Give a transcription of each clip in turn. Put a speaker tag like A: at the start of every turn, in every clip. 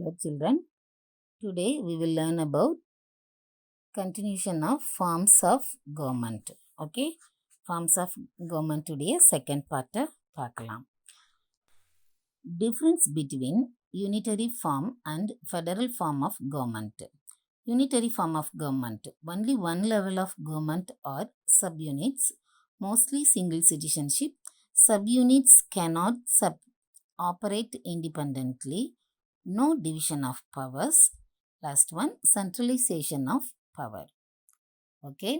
A: Hello children, today we will learn about continuation of forms of government. Okay, forms of government உடைய second part பார்க்கலாம். Difference between unitary form and federal form of government. Unitary form of government, only one level of government or subunits, mostly single citizenship. Subunits cannot operate independently. No division of powers. Last one, centralization of power. Okay.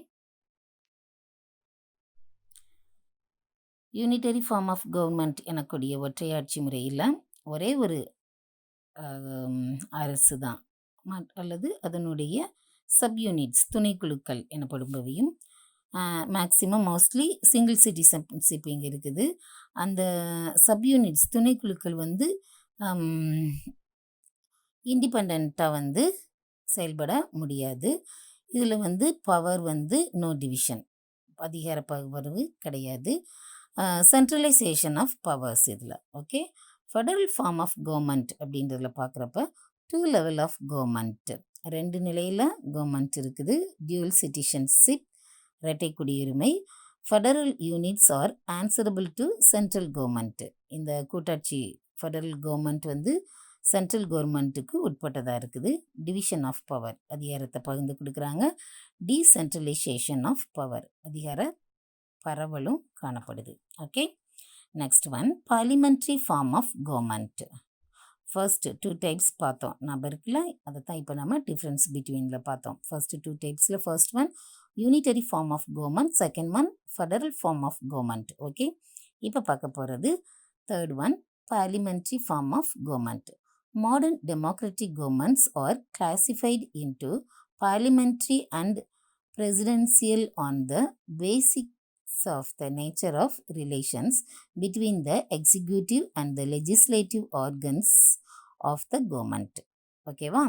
A: Unitary form of government எனக்கூடிய ஒற்றையாட்சி முறையில் ஒரே ஒரு அரசு தான் அல்லது அதனுடைய subunits துணைக்குழுக்கள் எனப்படுபவையும் மேக்சிமம் மோஸ்ட்லி சிங்கிள் சிட்டிசன்ஷிப் இங்கே இருக்குது. அந்த சப்யூனிட்ஸ் துணைக்குழுக்கள் வந்து இண்டிபெண்ட்டாக செயல்பட முடியாது. இதில் பவர் நோ டிவிஷன், அதிகார பகிர்வு கிடையாது. சென்ட்ரலைசேஷன் ஆஃப் பவர்ஸ் இதில். Okay, federal form of government அப்படின்றதுல பார்க்குறப்ப 2 லெவல் ஆஃப் கவர்மெண்ட், 2 நிலையில் கவர்மெண்ட் இருக்குது. டியூல் சிட்டிசன்ஷிப், இரட்டை குடியுரிமை. Federal units R answerable to central government. இந்த கூட்டாட்சி ஃபெடரல் கவர்மெண்ட் சென்ட்ரல் கவர்மெண்ட்டுக்கு உட்பட்டதாக இருக்குது. டிவிஷன் ஆஃப் பவர், அதிகாரத்தை பகிர்ந்து கொடுக்குறாங்க. டீசென்ட்ரலைசேஷன் ஆஃப் பவர், அதிகார பரவலும் காணப்படுது. Okay, next one, parliamentary form of government. First 2 types பார்த்தோம், ஞாபகம் இருக்குல்ல? அதை தான் இப்போ நம்ம டிஃப்ரென்ஸ் பிட்வீனில் பார்த்தோம். ஃபர்ஸ்ட் 2 டைப்ஸில் first one unitary form of government, second one federal form of government. Okay, இப்போ பார்க்க போகிறது third one, parliamentary form of government. Modern democratic governments are classified into parliamentary and presidential on the basis of the nature of relations between the executive and the legislative organs of the government. ஓகேவா?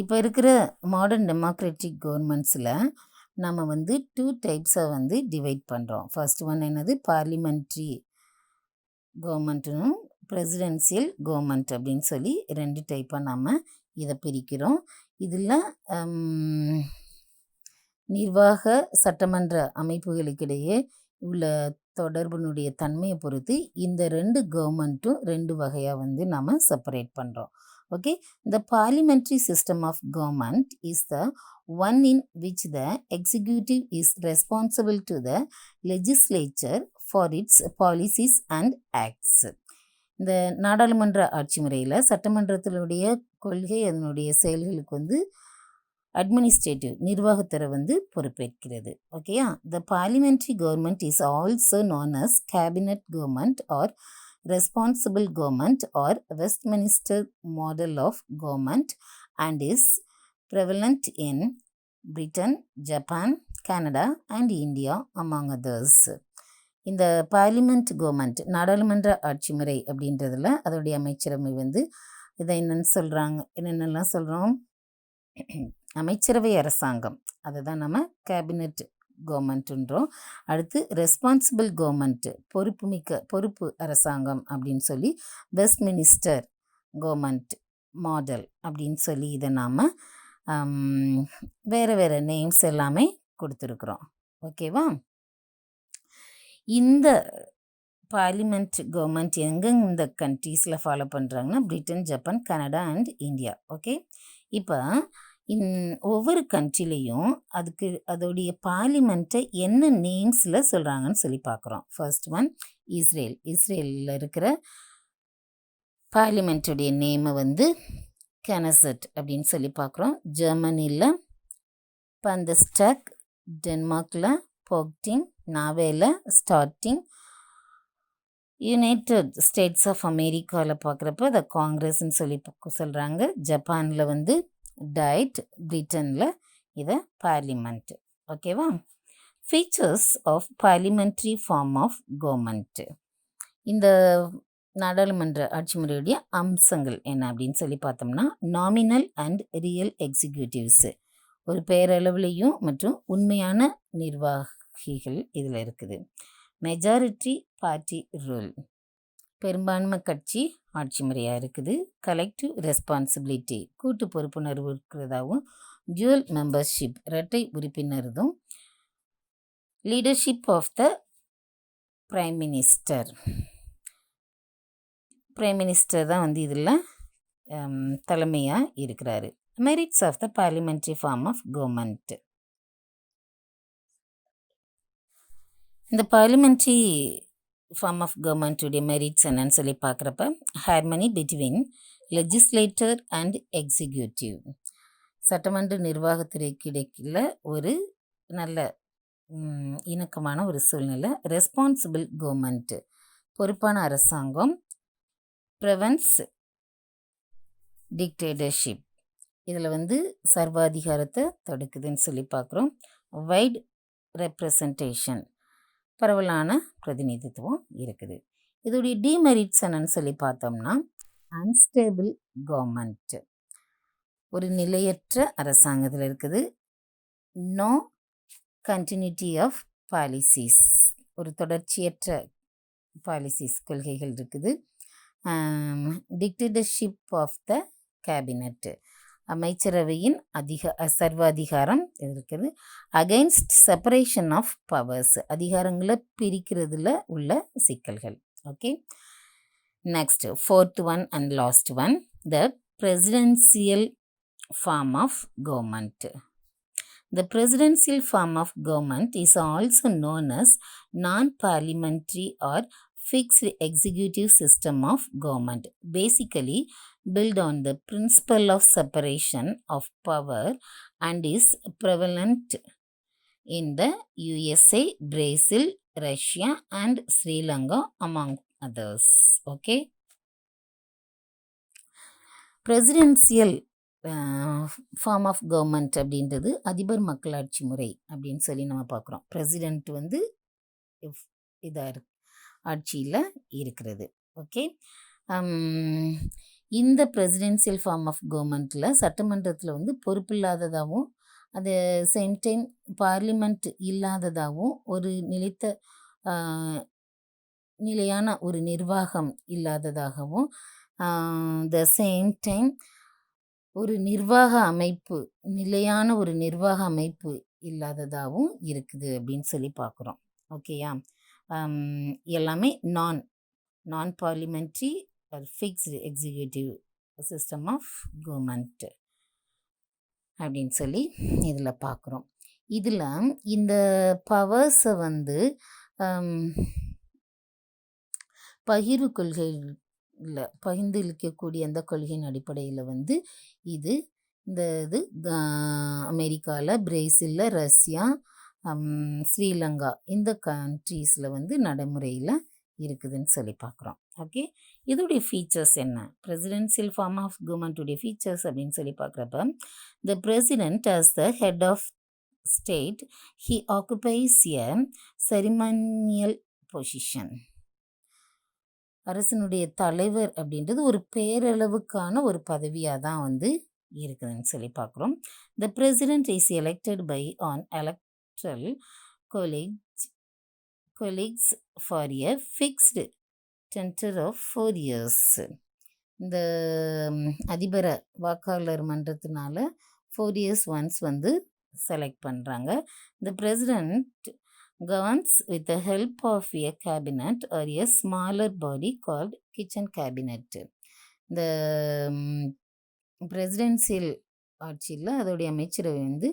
A: இப்போ இருக்கிற modern democratic கவர்மெண்ட்ஸில் நம்ம 2 டைப்ஸை divide பண்ணுறோம். First one என்னது, parliamentary கவர்மெண்ட்டும் presidential government அப்படின்னு சொல்லி 2 டைப்பாக நாம் இதை பிரிக்கிறோம். இதில் நிர்வாக சட்டமன்ற அமைப்புகளுக்கிடையே உள்ள தொடர்பினுடைய தன்மையை பொறுத்து இந்த 2 கவர்மெண்ட்டும் 2 வகையாக நாம் செப்பரேட் பண்ணுறோம். Okay, the parliamentary system of government is the one in which the executive is responsible to the legislature for its policies and acts. இந்த நாடாளுமன்ற ஆட்சி முறையில் சட்டமன்றத்தினுடைய கொள்கை அதனுடைய செயல்களுக்கு அட்மினிஸ்ட்ரேட்டிவ் நிர்வாகத்துறை பொறுப்பேற்கிறது. ஓகேயா? The parliamentary government is also known as cabinet government or responsible government or Westminster model of government and is prevalent in Britain, Japan, Canada and India among others. இந்த பார்லிமெண்ட் கவர்மெண்ட் நாடாளுமன்ற ஆட்சி முறை அப்படின்றதுல அதோடைய அமைச்சரவை இதை என்னென்னலாம் சொல்கிறோம், அமைச்சரவை அரசாங்கம், அதை தான் நம்ம கேபினட் கவர்மெண்ட்டுன்றோம். அடுத்து ரெஸ்பான்சிபிள் கவர்மெண்ட், பொறுப்பு அரசாங்கம் அப்படின்னு சொல்லி வெஸ்ட்மினிஸ்டர் கவர்மெண்ட் மாடல் அப்படின்னு சொல்லி இதை நாம் வேறு நேம்ஸ் எல்லாமே கொடுத்துருக்குறோம். ஓகேவா? இந்த பார்லிமெண்ட் கவர்மெண்ட் இந்த கண்ட்ரீஸில் ஃபாலோ பண்ணுறாங்கன்னா Britain, Japan, Canada and India. Okay, இப்போ ஒவ்வொரு கண்ட்ரிலையும் அதோடைய பார்லிமெண்ட்டை என்ன நேம்ஸில் சொல்கிறாங்கன்னு சொல்லி பார்க்குறோம். ஃபர்ஸ்ட் ஒன் இஸ்ரேலில் இருக்கிற பார்லிமெண்ட்டுடைய நேமை கெனசட் அப்படின்னு சொல்லி பார்க்குறோம். ஜெர்மனியில் பந்தஸ்டாக், டென்மார்க்கில் போக்டிங், நார்வேல ஸ்டார்டிங், யுனைடெட் ஸ்டேட்ஸ் ஆஃப் அமெரிக்காவில் பார்க்குறப்ப அதை காங்கிரஸ்ன்னு சொல்லி சொல்கிறாங்க. ஜப்பானில் டைட், பிரிட்டனில் இதை பார்லிமெண்ட். ஓகேவா? Features of parliamentary form of government. இந்த நாடாளுமன்ற ஆட்சி முறையுடைய அம்சங்கள் என்ன அப்படின்னு சொல்லி பார்த்தோம்னா, நாமினல் அண்ட் ரியல் எக்ஸிக்யூட்டிவ்ஸு, ஒரு பேரளவுலையும் மற்றும் உண்மையான நிர்வாகிகள் இதில் இருக்குது. மெஜாரிட்டி பார்ட்டி ரூல், பெரும்பான்மை கட்சி ஆட்சி முறையாக இருக்குது. கலெக்டிவ் ரெஸ்பான்சிபிலிட்டி கூட்டு பொறுப்புணர்வு இருக்கிறதாகவும், ஜுவல் மெம்பர்ஷிப் இரட்டை உறுப்பினர்தும், leadership of the prime minister. Prime minister தான் வந்து இதில் தலைமையாக இருக்கிறாரு. Merits of the parliamentary form of government. இந்த பார்லிமெண்ட்ரி ஃபார்ம் ஆஃப் கவர்மெண்ட்டுடைய மெரிட்ஸ் என்னன்னு சொல்லி பார்க்குறப்ப, harmony between legislator and executive. சட்டமன்ற நிர்வாகத்துறைக்கு இடையில் ஒரு நல்ல இணக்கமான ஒரு சூழ்நிலை. ரெஸ்பான்சிபிள் கவர்மெண்ட் பொறுப்பான அரசாங்கம். ப்ரிவென்ட்ஸ் டிக்டேட்டர்ஷிப் இதில் வந்து சர்வாதிகாரத்தை தடுக்குதுன்னு சொல்லி பார்க்குறோம். வைட் ரெப்ரசன்டேஷன் பரவலான பிரதிநிதித்துவம் இருக்குது. இதோடைய டிமெரிட்ஸ் என்னன்னு சொல்லி பார்த்தோம்னா, அன்ஸ்டேபிள் கவர்மெண்ட் ஒரு நிலையற்ற அரசாங்கத்தில் இருக்குது. நோ கண்டினியூட்டி ஆஃப் பாலிசிஸ் ஒரு தொடர்ச்சியற்ற பாலிசிஸ் கொள்கைகள் இருக்குது. டிக்டேட்டர்ஷிப் ஆஃப் த கேபினட் அமைச்சரவையின் சர்வாதிகாரம் இருக்குது. அகைன்ஸ்ட் செப்பரேஷன் ஆஃப் பவர்ஸ் அதிகாரங்களை பிரிக்கிறதுல உள்ள சிக்கல்கள். Okay, next fourth one and last one, the presidential form of government. The presidential form of government is also known as non-parliamentary or fixed executive system of government, basically built on the principle of separation of power and is prevalent in the USA, Brazil, Russia and Sri Lanka among others. Okay, presidential form of government அப்படின்றது அதிபர் மக்களாட்சி முறை அப்படின்னு சொல்லி நம்ம பார்க்குறோம். President வந்து இதாக ஆட்சியில் இருக்கிறது. ஓகே, இந்த பிரசிடென்சியல் ஃபார்ம் ஆஃப் கவர்மெண்ட்டில் சட்டமன்றத்தில் வந்து பொறுப்பில்லாததாகவும், அது சேம் டைம் பார்லிமெண்ட் இல்லாததாகவும், ஒரு நிலையான ஒரு நிர்வாகம் இல்லாததாகவும், த சேம் டைம் ஒரு நிர்வாக அமைப்பு நிலையான ஒரு நிர்வாக அமைப்பு இல்லாததாகவும் இருக்குது அப்படின்னு சொல்லி பார்க்குறோம். ஓகேயா, எல்லாமே நான் parliamentary fixed executive system of government அப்படின்னு சொல்லி இதில் பார்க்குறோம். இதில் இந்த பவர்ஸை வந்து பகிர்வு கொள்கை பகிர்ந்து இழுக்கக்கூடிய அந்த கொள்கையின் அடிப்படையில் வந்து இது அமெரிக்காவில், பிரேசிலில், ரஷ்யா, ஸ்ரீலங்கா இந்த கண்ட்ரீஸில் வந்து நடைமுறையில் இருக்குதுன்னு சொல்லி பார்க்குறோம். ஓகே, இதோடைய ஃபீச்சர்ஸ் என்ன? பிரசிடென்சியல் ஃபார்ம் ஆஃப் கவர்மெண்ட்டுடைய ஃபீச்சர்ஸ் அப்படின்னு சொல்லி பார்க்குறப்ப, the president as the head of state he occupies a ceremonial position. அரசனுடைய தலைவர் அப்படின்றது ஒரு பேரளவுக்கான ஒரு பதவியாக தான் வந்து இருக்குதுன்னு சொல்லி பார்க்குறோம். The president is elected by an electoral college for a fixed tenure of 4 years. இந்த அதிபரை வாக்காளர் மன்றத்தினால 4 years ஒன்ஸ் வந்து செலக்ட் பண்ணுறாங்க. The president governs with the help of a cabinet or a smaller body called kitchen cabinet. இந்த presidential ஆட்சியில் அதோடைய அமைச்சரவை வந்து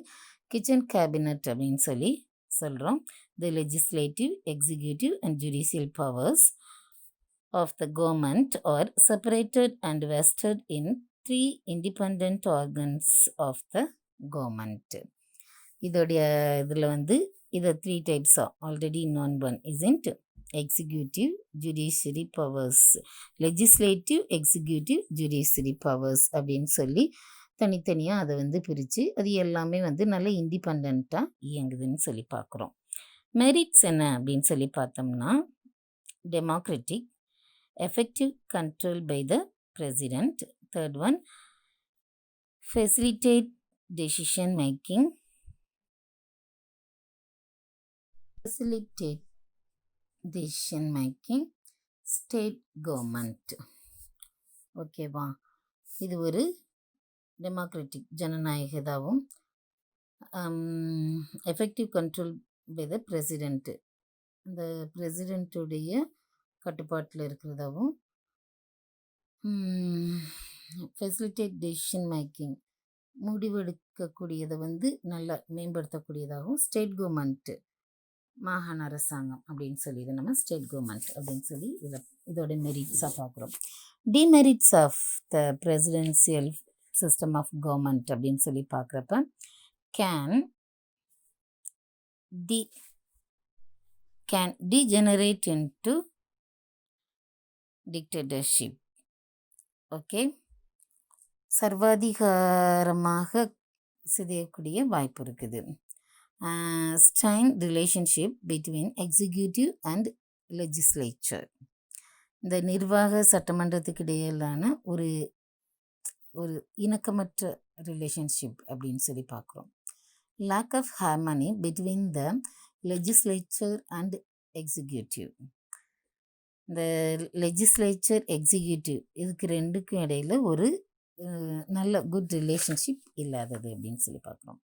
A: கிச்சன் கேபினட் அப்படின்னு சொல்லி சொல்கிறோம். The legislative, executive and judicial powers of the government are separated and vested in 3 independent organs of the government. இதோடைய இதில் வந்து இதை 3 types already known one, isn't executive, judiciary powers, legislative, executive, judiciary powers அப்படின்னு சொல்லி தனித்தனியாக அதை வந்து பிரித்து அது எல்லாமே வந்து நல்ல இண்டிபெண்ட்டாக இயங்குதுன்னு சொல்லி பார்க்குறோம். மெரிட்ஸ் என்ன அப்படின்னு சொல்லி பார்த்தோம்னா, democratic, effective control by the president. Third one, facilitate decision making, facilitate decision making. State government. ஓகேவா? இது ஒரு டெமோக்ராட்டிக் ஜனநாயகதாகவும் effective control by the president, இந்த பிரசிடென்ட்டுடைய கட்டுப்பாட்டில் இருக்கிறதாகவும் ஃபெசிலிட்டேட் டெசிஷன் மேக்கிங், முடிவெடுக்கக்கூடியதை வந்து நல்லா மேம்படுத்தக்கூடியதாகவும் ஸ்டேட் கவர்மெண்ட்டு, மாகாண அரசாங்கம் அப்படின்னு சொல்லி இதை நம்ம ஸ்டேட் கவர்மெண்ட் அப்படின்னு சொல்லி இதோட மெரிட்ஸாக பார்க்குறோம். Demerits of the presidential system of government அப்படின்னு சொல்லி பார்க்குறப்ப can degenerate into dictatorship. Okay, சர்வாதிகாரமாக சிதையக்கூடிய வாய்ப்பு இருக்குது. strain relationship between executive and legislature, இந்த நிர்வாக சட்டமன்றத்துக்கு இடையிலான ஒரு இணக்கமற்ற ரிலேஷன்ஷிப் அப்படின்னு சொல்லி பார்க்குறோம். lack of harmony between the legislature and executive, இந்த லெஜிஸ்லேச்சர் எக்ஸிக்யூட்டிவ் இதுக்கு ரெண்டுக்கும் இடையில் ஒரு நல்ல குட் ரிலேஷன்ஷிப் இல்லாதது அப்படின்னு சொல்லி பார்க்குறோம்.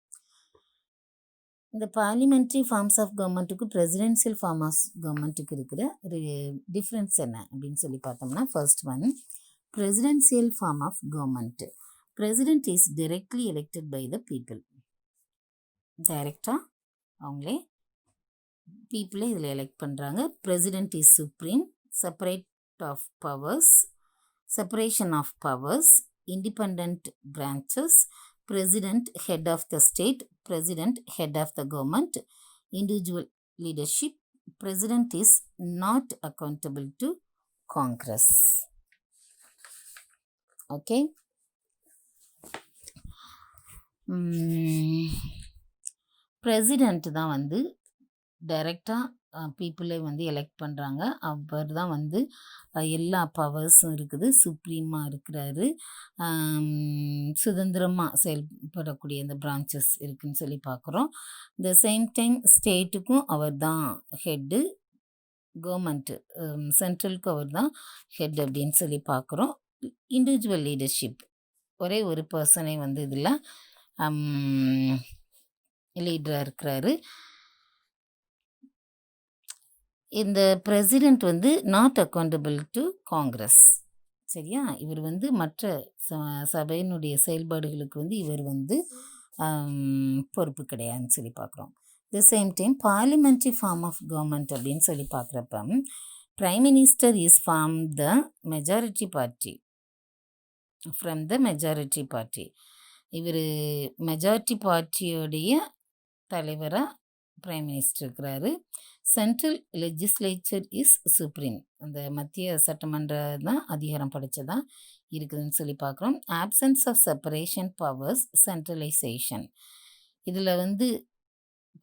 A: இந்த பார்லிமெண்ட்ரி ஃபார்ம்ஸ் ஆஃப் கவர்மெண்ட்டுக்கு பிரசிடென்சியல் ஃபார்ம் ஆஃப் கவர்மெண்ட்டுக்கு இருக்கிற டிஃப்ரென்ஸ் என்ன அப்படின்னு சொல்லி பார்த்தோம்னா, first one, presidential form of government. President is directly elected by the people. டைரக்டாக அவங்களே பீப்புளை இதில் எலெக்ட் பண்ணுறாங்க. President is supreme, separation of powers, independent branches, president head of the state, president head of the government, individual leadership, president is not accountable to Congress. Okay, president தான் வந்து டைரெக்டாக பீப்புளை வந்து எலெக்ட் பண்ணுறாங்க. அவர் தான் வந்து எல்லா பவர்ஸும் இருக்குது, சுப்ரீமாக இருக்கிறாரு, சுதந்திரமாக செயல்படக்கூடிய இந்த பிரான்ச்சஸ் இருக்குதுன்னு சொல்லி பார்க்குறோம். இந்த சேம் டைம் ஸ்டேட்டுக்கும் அவர் தான் ஹெட்டு, கவர்மெண்ட்டு சென்ட்ரலுக்கு அவர் தான் ஹெட் அப்படின்னு சொல்லி பார்க்குறோம். இண்டிவிஜுவல் லீடர்ஷிப், ஒரே ஒரு பர்சனை வந்து இதில் லீடராக இருக்கிறாரு. இந்த பிரசிடெண்ட் வந்து நாட் அக்கௌண்டபிள் டு காங்கிரஸ். சரியா? இவர் வந்து மற்ற சபையினுடைய செயல்பாடுகளுக்கு வந்து இவர் வந்து பொறுப்பு கிடையாதுன்னு சொல்லி பார்க்குறோம். The same time parliamentary form of government அப்படின்னு சொல்லி பார்க்குறப்ப prime minister is from the majority party. இவர் மெஜாரிட்டி பார்ட்டியோடைய தலைவராக பிரைம் மினிஸ்டர் இருக்கிறாரு. சென்ட்ரல் லெஜிஸ்லேச்சர் இஸ் சுப்ரீம், அந்த மத்திய சட்டமன்றம் தான் அதிகாரம் படைச்சதான் இருக்குதுன்னு சொல்லி பார்க்குறோம். Absence of separation powers, centralisation, இதில் வந்து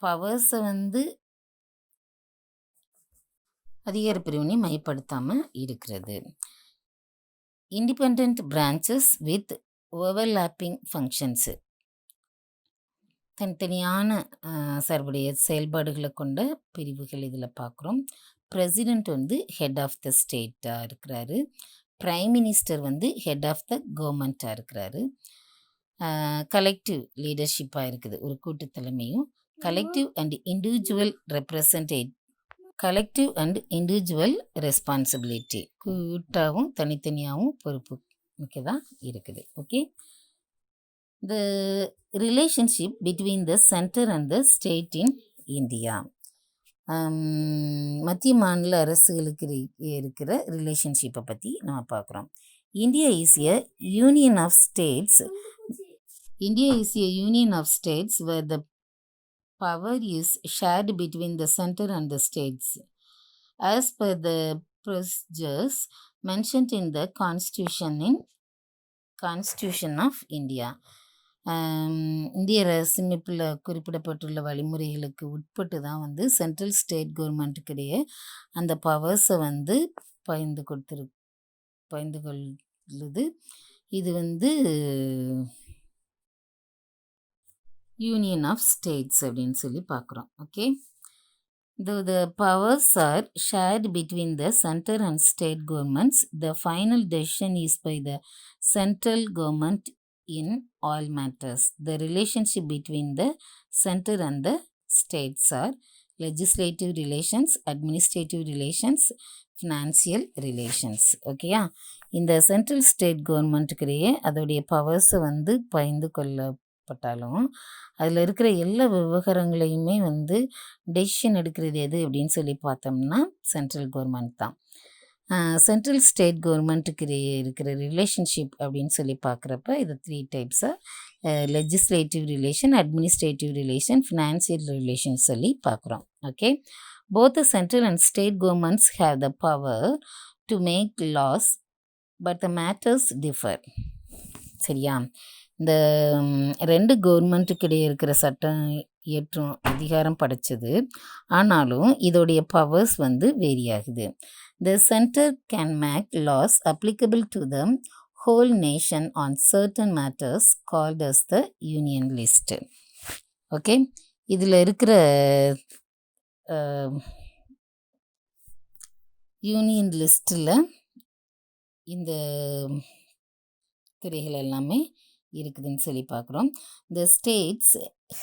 A: பவர்ஸை வந்து அதிகார பிரிவினை மையப்படுத்தாமல் இருக்கிறது. Independent branches with overlapping functions, தனித்தனியான சார்புடைய செயல்பாடுகளை கொண்ட பிரிவுகள் இதில் பார்க்குறோம். பிரசிடெண்ட் வந்து ஹெட் ஆஃப் த ஸ்டேட்டாக இருக்கிறாரு, பிரைம் மினிஸ்டர் வந்து ஹெட் ஆஃப் த கவர்மெண்ட்டாக இருக்கிறாரு. கலெக்டிவ் லீடர்ஷிப்பாக இருக்குது, ஒரு கூட்டு தலைமையும். கலெக்டிவ் அண்ட் இண்டிவிஜுவல் ரெஸ்பான்சிபிலிட்டி, கூட்டாகவும் தனித்தனியாகவும் பொறுப்பு மிக்கதாக இருக்குது. Okay, the relationship between the center and the state in India, மத்திய மாநில அரசுகளுக்கு இருக்கிற ரிலேஷன்ஷிப்பை பற்றி நம்ம பார்க்குறோம். India is a union of states where the power is shared between the center and the states as per the procedures mentioned in the Constitution of India. இந்திய அரசமைப்பில் குறிப்பிடப்பட்டுள்ள வழிமுறைகளுக்கு உட்பட்டு தான் வந்து சென்ட்ரல் ஸ்டேட் கவர்மெண்ட்டுக்கு இடையே அந்த பவர்ஸை வந்து பகிர்ந்து கொள்ளுது. இது வந்து யூனியன் ஆஃப் ஸ்டேட்ஸ் அப்படின்னு சொல்லி பார்க்குறோம். Okay, Though the powers are shared between the center and state governments, the final decision is by the central government in all matters. The relationship between the center and the states are legislative relations, administrative relations, financial relations. ஓகேயா? இந்த central state கவர்மெண்ட்டுக்கிடையே அதோடைய பவர்ஸை வந்து பகிர்ந்து கொள்ளப்பட்டாலும் அதில் இருக்கிற எல்லா விவகாரங்களையுமே வந்து decision எடுக்கிறது எது அப்படின்னு சொல்லி பார்த்தோம்னா சென்ட்ரல் கவர்மெண்ட் தான். சென்ட்ரல் ஸ்டேட் கவர்மெண்ட்டுக்கு இருக்கிற ரிலேஷன்ஷிப் அப்படின்னு சொல்லி பார்க்குறப்ப இது 3 டைப்ஸாக legislative relation, administrative relation, financial relation சொல்லி பார்க்குறோம். Okay, both the central and state governments have the power to make laws, but the matters differ. சரியா? இந்த 2 கவர்மெண்ட்டுக்கு இடையே இருக்கிற சட்டம் இயற்றும் அதிகாரம் படைச்சது, ஆனாலும் இதோடைய பவர்ஸ் வந்து வேரி ஆகுது. The center can make laws applicable to the whole nation on certain matters called as the union list. Okay, இதில் இருக்கிற யூனியன் லிஸ்ட்டில் இந்த துறைகள் எல்லாமே இருக்குதுன்னு சொல்லி பார்க்குறோம். The states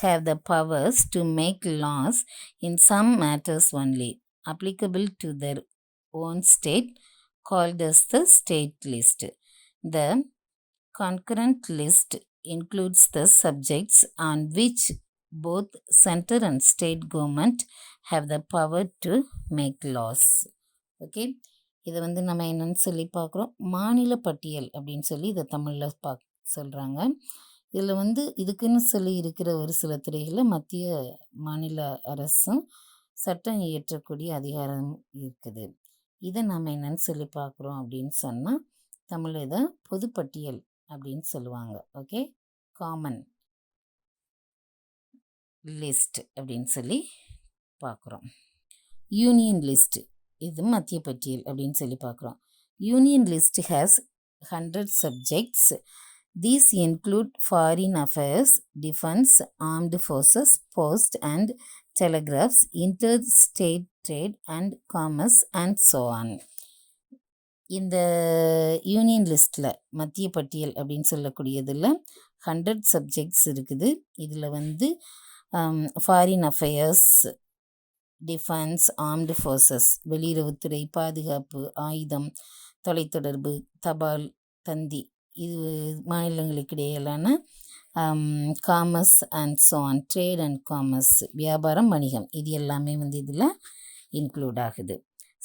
A: have the powers to make laws in some matters only applicable to their own state called as the state list. The concurrent list includes the subjects on which both center and state government have the power to make laws. Okay, இதை வந்து நம்ம என்னன்னு சொல்லி பார்க்குறோம், மாநில பட்டியல் அப்படின்னு சொல்லி இதை தமிழில் சொல்கிறாங்க. இதில் வந்து இதுக்குன்னு சொல்லி இருக்கிற ஒரு சில துறைகளில் மத்திய மாநில அரசும் சட்டம் இயற்றக்கூடிய அதிகாரம் இருக்குது. இதை நம்ம என்னன்னு சொல்லி பார்க்குறோம் அப்படின்னு சொன்னால் தமிழில் இதை பொதுப்பட்டியல் அப்படின்னு சொல்லுவாங்க. ஓகே, காமன் லிஸ்ட் அப்படின்னு சொல்லி பார்க்குறோம். யூனியன் லிஸ்ட் இது மத்திய பட்டியல் அப்படின்னு சொல்லி பார்க்குறோம். Union list has 100 subjects. These include foreign affairs, defense, armed forces, post and telegraphs, interstate trade and commerce and so on. இந்த யூனியன் லிஸ்ட்டில் மத்திய பட்டியல் அப்படின்னு சொல்லக்கூடியதில் 100 subjects இருக்குது. இதில் வந்து foreign affairs, defence, armed forces வெளியுறவுத்துறை, பாதுகாப்பு, ஆயுதம், தொலைத்தொடர்பு, தபால் தந்தி, இது மாநிலங்களுக்கு இடையிலான commerce and so on, trade and commerce, வியாபாரம், வணிகம், இது எல்லாமே வந்து இதில் இன்க்ளூட் ஆகுது.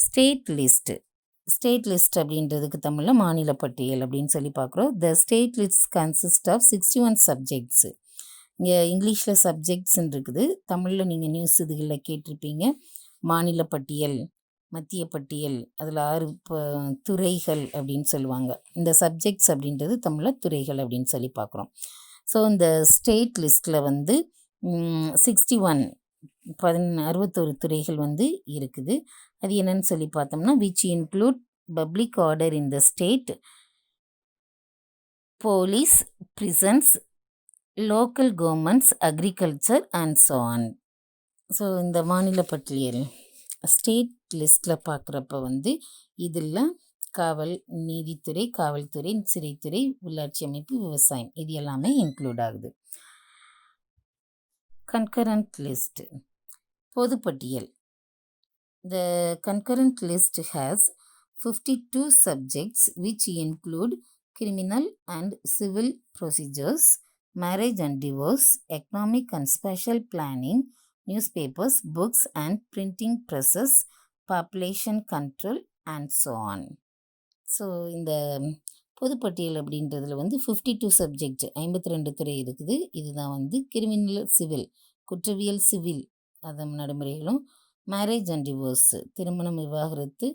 A: ஸ்டேட் லிஸ்ட்டு, ஸ்டேட் லிஸ்ட் அப்படின்றதுக்கு தமிழில் மாநில பட்டியல் அப்படின்னு சொல்லி பார்க்குறோம். The state list consist of 61 subjects. இங்கே இங்கிலீஷில் சப்ஜெக்ட்ஸ்ன்னு இருக்குது, தமிழில் நீங்கள் நியூஸ் இதுகளில் கேட்டிருப்பீங்க. மாநில பட்டியல், மத்திய பட்டியல், அதில் 6 துறைகள் அப்படின்னு சொல்லுவாங்க. இந்த சப்ஜெக்ட்ஸ் அப்படின்றது தமிழில் துறைகள் அப்படின்னு சொல்லி பார்க்குறோம். ஸோ இந்த ஸ்டேட் லிஸ்ட்டில் வந்து 61 61 துறைகள் வந்து இருக்குது. அது என்னன்னு சொல்லி பார்த்தோம்னா which include public order in the state, police, prisons, local governments, agriculture and so on. So இந்த மாநில பட்டியல் ஸ்டேட் லிஸ்ட்டில் பார்க்குறப்ப வந்து இதில் காவல், நீதித்துறை, காவல்துறை, சிறைத்துறை, உள்ளாட்சி அமைப்பு, விவசாயம், இது எல்லாமே இன்க்ளூட் ஆகுது. கன்கரண்ட் லிஸ்ட், பொதுப்பட்டியல். The concurrent list has 52 subjects which include criminal and civil procedures, marriage and divorce, economic and special planning, newspapers, books and printing presses, population control and so on. So இந்த பொதுப்பட்டியல் அப்படின்றதுல வந்து 52 subject, 52 துறை இருக்குது. இதுதான் வந்து criminal, civil, குற்றவியல், civil அதன் நடைமுறைகளும், மேரேஜ் அண்ட் டிவோர்ஸ், திருமணம், விவாகரத்து,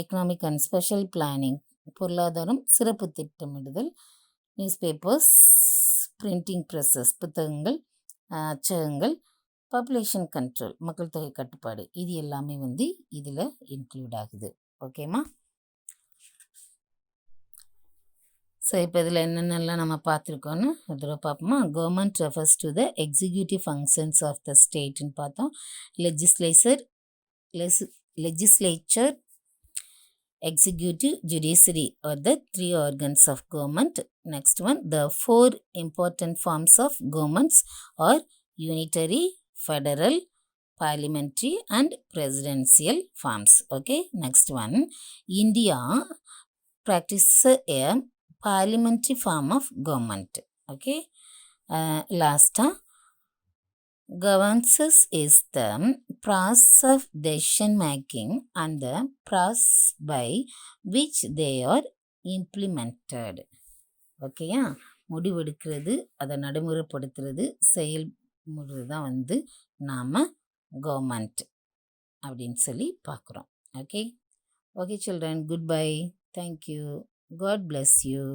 A: எக்கனாமிக் அண்ட் ஸ்பெஷல் பிளானிங், பொருளாதாரம், சிறப்பு திட்டமிடுதல், நியூஸ் பேப்பர்ஸ், பிரிண்டிங் ப்ரெஸ்ஸஸ், புத்தகங்கள், அச்சகங்கள், பாப்புலேஷன் கண்ட்ரோல், மக்கள் தொகை கட்டுப்பாடு, இது எல்லாமே வந்து இதில் இன்க்ளூட் ஆகுது. ஓகேம்மா? ஸோ இப்போ இதில் என்னென்னலாம் நம்ம பார்த்துருக்கோன்னு ஒரு தடவை பார்ப்போமா. Government refers to the executive functions of the ஸ்டேட்னு பார்த்தோம். Legislature, executive, judiciary are the three organs of government. Next one, the four important forms of governments are unitary, federal, parliamentary and presidential forms. Okay, next one, India practices a parliamentary form of government. Okay, last governance is the process of decision making and the process by which they are implemented. ஓகேயா, முடிவெடுக்கிறது, அதை நடைமுறைப்படுத்துறது, செயல்முறை தான் வந்து நாம் government அப்படின்னு சொல்லி பார்க்குறோம். Okay okay children, goodbye, thank you, God bless you.